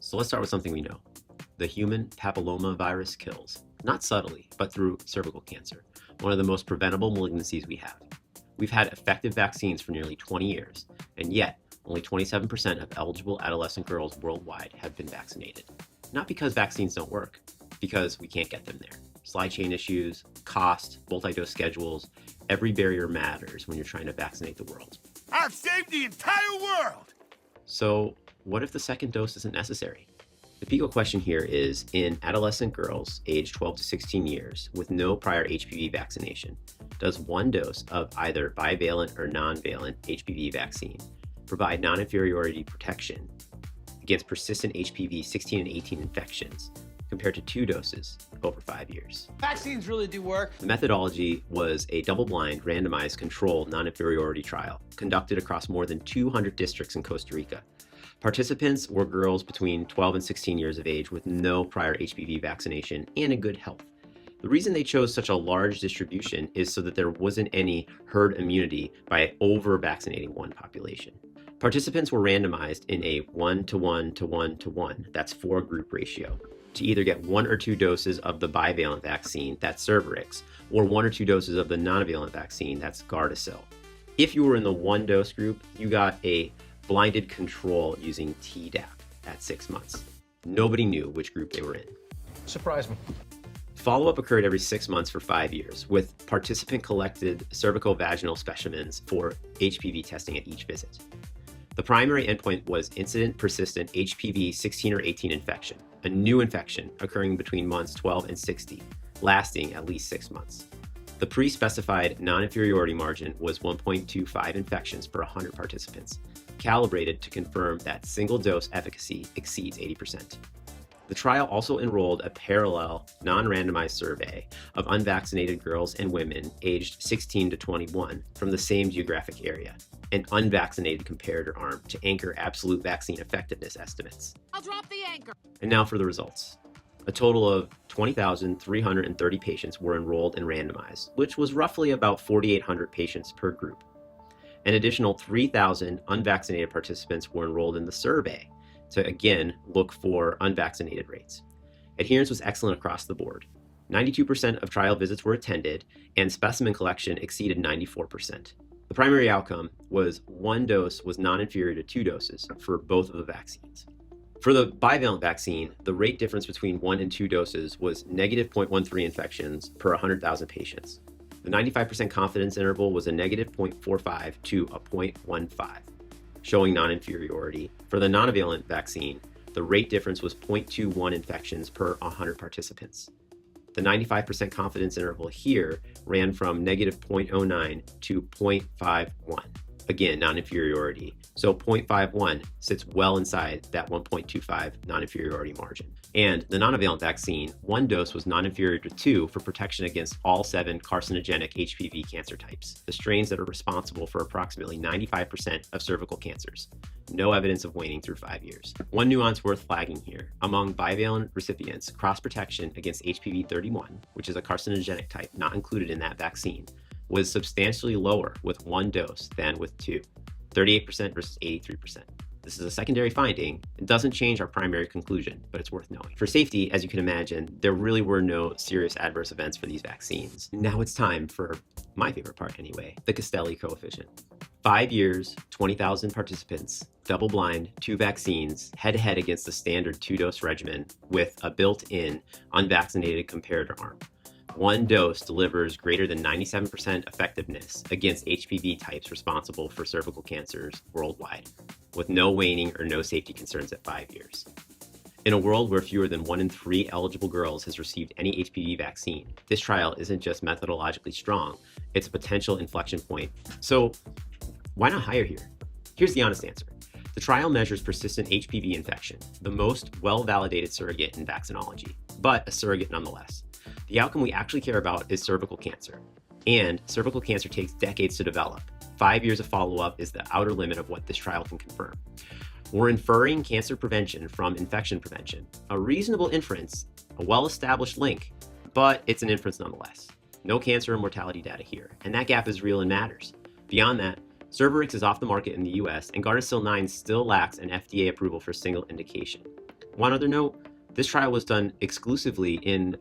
So let's start with something we know. The human papillomavirus kills, not subtly, but through cervical cancer, one of the most preventable malignancies we have. We've had effective vaccines for nearly 20 years, and yet only 27% of eligible adolescent girls worldwide have been vaccinated. Not because vaccines don't work, because we can't get them there. Supply chain issues, cost, multi-dose schedules, every barrier matters when you're trying to vaccinate the world. I've saved the entire world! So what if the second dose isn't necessary? The pivotal question here is, in adolescent girls aged 12 to 16 years with no prior HPV vaccination, does one dose of either bivalent or nonvalent HPV vaccine provide non-inferiority protection against persistent HPV 16 and 18 infections compared to 2 doses over 5 years? Vaccines really do work. The methodology was a double-blind, randomized, controlled non-inferiority trial conducted across more than 200 districts in Costa Rica. Participants were girls between 12 and 16 years of age with no prior HPV vaccination and in good health. The reason they chose such a large distribution is so that there wasn't any herd immunity by over-vaccinating one population. Participants were randomized in a 1:1:1:1, that's 4-group ratio, to either get 1 or 2 doses of the bivalent vaccine, that's Cervarix, or 1 or 2 doses of the nonavalent vaccine, that's Gardasil. If you were in the 1-dose group, you got a blinded control using Tdap at 6 months. Nobody knew which group they were in. Surprise me. Follow-up occurred every 6 months for 5 years, with participant-collected cervical-vaginal specimens for HPV testing at each visit. The primary endpoint was incident-persistent HPV 16 or 18 infection, a new infection occurring between months 12 and 60, lasting at least 6 months. The pre-specified non-inferiority margin was 1.25 infections per 100 participants, calibrated to confirm that single-dose efficacy exceeds 80%. The trial also enrolled a parallel, non-randomized survey of unvaccinated girls and women aged 16 to 21 from the same geographic area, an unvaccinated comparator arm to anchor absolute vaccine effectiveness estimates. I'll drop the anchor. And now for the results. A total of 20,330 patients were enrolled and randomized, which was roughly about 4,800 patients per group. An additional 3,000 unvaccinated participants were enrolled in the survey to, again, look for unvaccinated rates. Adherence was excellent across the board. 92% of trial visits were attended, and specimen collection exceeded 94%. The primary outcome was 1 dose was non-inferior to 2 doses for both of the vaccines. For the bivalent vaccine, the rate difference between 1 and 2 doses was negative 0.13 infections per 100,000 patients. The 95% confidence interval was a negative 0.45 to a 0.15, showing non-inferiority. For the nonavalent vaccine, the rate difference was 0.21 infections per 100 participants. The 95% confidence interval here ran from negative 0.09 to 0.51. Again, non-inferiority. So 0.51 sits well inside that 1.25 non-inferiority margin. And the nonavalent vaccine, 1 dose was non-inferior to 2 for protection against all 7 carcinogenic HPV cancer types, the strains that are responsible for approximately 95% of cervical cancers. No evidence of waning through 5 years. One nuance worth flagging here: among bivalent recipients, cross-protection against HPV 31, which is a carcinogenic type not included in that vaccine, was substantially lower with 1 dose than with 2, 38% versus 83%. This is a secondary finding. It doesn't change our primary conclusion, but it's worth knowing. For safety, as you can imagine, there really were no serious adverse events for these vaccines. Now it's time for my favorite part anyway, the Castelli coefficient. 5 years, 20,000 participants, double-blind, 2 vaccines, head-to-head against the standard 2-dose regimen with a built-in unvaccinated comparator arm. 1 dose delivers greater than 97% effectiveness against HPV types responsible for cervical cancers worldwide, with no waning or no safety concerns at 5 years. In a world where fewer than 1 in 3 eligible girls has received any HPV vaccine, this trial isn't just methodologically strong, it's a potential inflection point. So why not higher here? Here's the honest answer. The trial measures persistent HPV infection, the most well-validated surrogate in vaccinology, but a surrogate nonetheless. The outcome we actually care about is cervical cancer. And cervical cancer takes decades to develop. 5 years of follow-up is the outer limit of what this trial can confirm. We're inferring cancer prevention from infection prevention. A reasonable inference, a well-established link, but it's an inference nonetheless. No cancer or mortality data here, and that gap is real and matters. Beyond that, Cervarix is off the market in the US, and Gardasil 9 still lacks an FDA approval for single indication. One other note, this trial was done exclusively in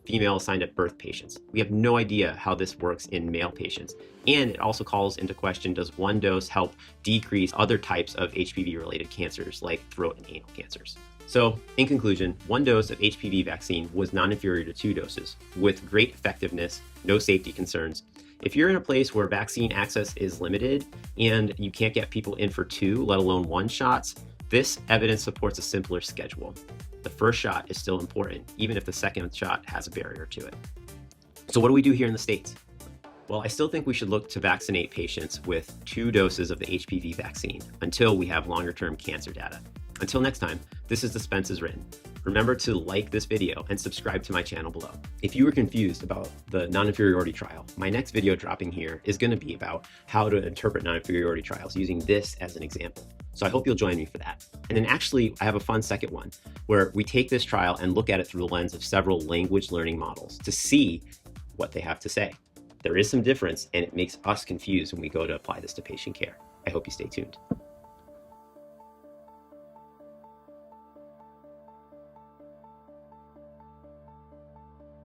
female assigned at birth patients. We have no idea how this works in male patients. And it also calls into question, does one dose help decrease other types of HPV-related cancers like throat and anal cancers? So, in conclusion, one dose of HPV vaccine was non-inferior to 2 doses, with great effectiveness, no safety concerns. If you're in a place where vaccine access is limited and you can't get people in for 2, let alone 1 shots, this evidence supports a simpler schedule. The first shot is still important, even if the second shot has a barrier to it. So what do we do here in the States? Well, I still think we should look to vaccinate patients with 2 doses of the HPV vaccine until we have longer-term cancer data. Until next time, this is Dispense is Written. Remember to like this video and subscribe to my channel below. If you were confused about the non-inferiority trial, my next video dropping here is going to be about how to interpret non-inferiority trials using this as an example. So I hope you'll join me for that. And then actually, I have a fun second one where we take this trial and look at it through the lens of several language learning models to see what they have to say. There is some difference, and it makes us confused when we go to apply this to patient care. I hope you stay tuned.